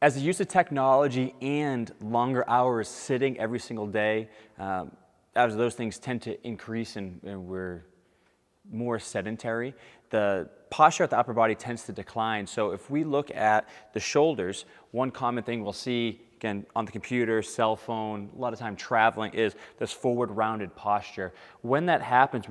As the use of technology and longer hours sitting every single day, as those things tend to increase and we're more sedentary, the posture at the upper body tends to decline. So if we look at the shoulders, one common thing we'll see, again, on the computer, cell phone, a lot of time traveling, is this forward rounded posture. When that happens,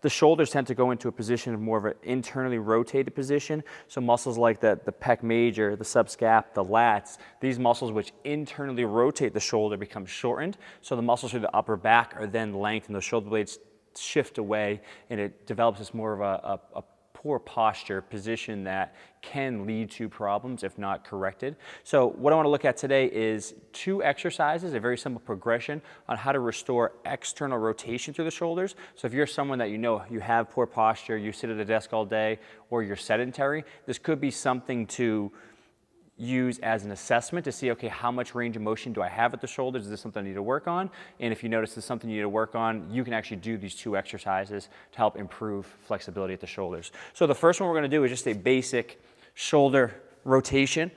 the shoulders tend to go into a position of more of an internally rotated position. So muscles like the pec major, the subscap, the lats, these muscles which internally rotate the shoulder become shortened. So the muscles through the upper back are then lengthened. Those shoulder blades shift away, and it develops this more of a poor posture position that can lead to problems if not corrected. So what I want to look at today is 2 exercises, a very simple progression on how to restore external rotation through the shoulders. So if you're someone that you know you have poor posture, you sit at a desk all day, or you're sedentary, this could be something to use as an assessment to see, okay, how much range of motion do I have at the shoulders? Is this something I need to work on? And if you notice it's something you need to work on, you can actually do these 2 exercises to help improve flexibility at the shoulders. So the first one we're going to do is just a basic shoulder rotation.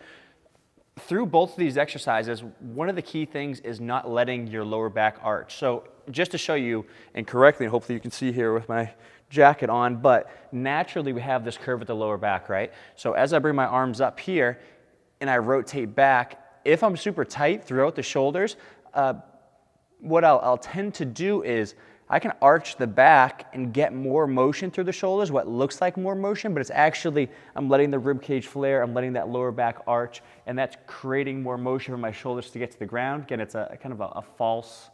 Through both of these exercises, one of the key things is not letting your lower back arch. So just to show you, and correctly, and hopefully you can see here with my jacket on, but naturally we have this curve at the lower back, right? So as I bring my arms up here, and I rotate back, if I'm super tight throughout the shoulders, what I'll tend to do is I can arch the back and get more motion through the shoulders, what looks like more motion, but it's actually, I'm letting the rib cage flare, I'm letting that lower back arch, and that's creating more motion for my shoulders to get to the ground. Again, it's a kind of a false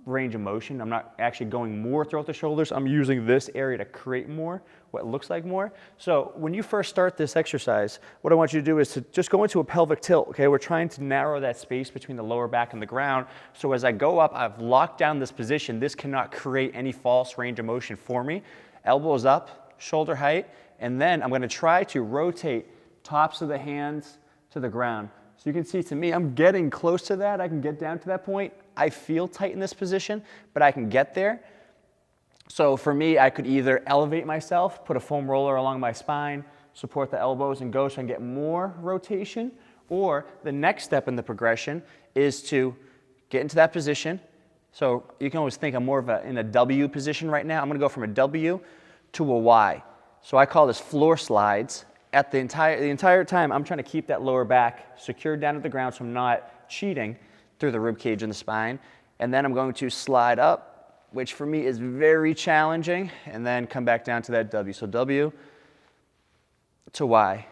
range of motion. I'm not actually going more throughout the shoulders. I'm using this area to create more, what looks like more. So when you first start this exercise, what I want you to do is to just go into a pelvic tilt, okay? We're trying to narrow that space between the lower back and the ground. So as I go up, I've locked down this position. This cannot create any false range of motion for me. Elbows up, shoulder height, and then I'm going to try to rotate tops of the hands to the ground. So you can see, to me, I'm getting close to that. I can get down to that point. I feel tight in this position, but I can get there. So for me, I could either elevate myself, put a foam roller along my spine, support the elbows and go so I can get more rotation, or the next step in the progression is to get into that position. So you can always think I'm more of in a W position right now. I'm going to go from a W to a Y. So I call this floor slides. At the entire time, I'm trying to keep that lower back secured down to the ground so I'm not cheating through the rib cage and the spine. And then I'm going to slide up, which for me is very challenging, and then come back down to that W. So W to Y.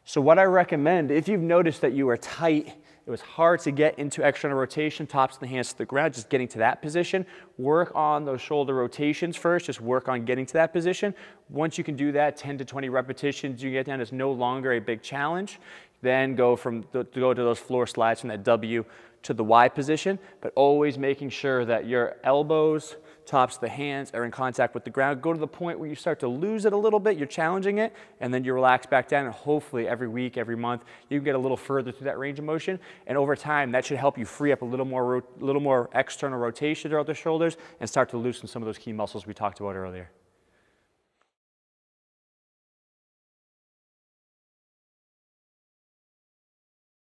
So what I recommend, if you've noticed that you are tight, it was hard to get into external rotation, tops of the hands to the ground, just getting to that position, work on those shoulder rotations first, just work on getting to that position. Once you can do that, 10 to 20 repetitions, you get down, it's no longer a big challenge. Then go to those floor slides from that W to the Y position, but always making sure that your elbows, tops of the hands are in contact with the ground. Go to the point where you start to lose it a little bit, you're challenging it, and then you relax back down, and hopefully every week, every month, you can get a little further through that range of motion, and over time, that should help you free up a little more external rotation throughout the shoulders and start to loosen some of those key muscles we talked about earlier.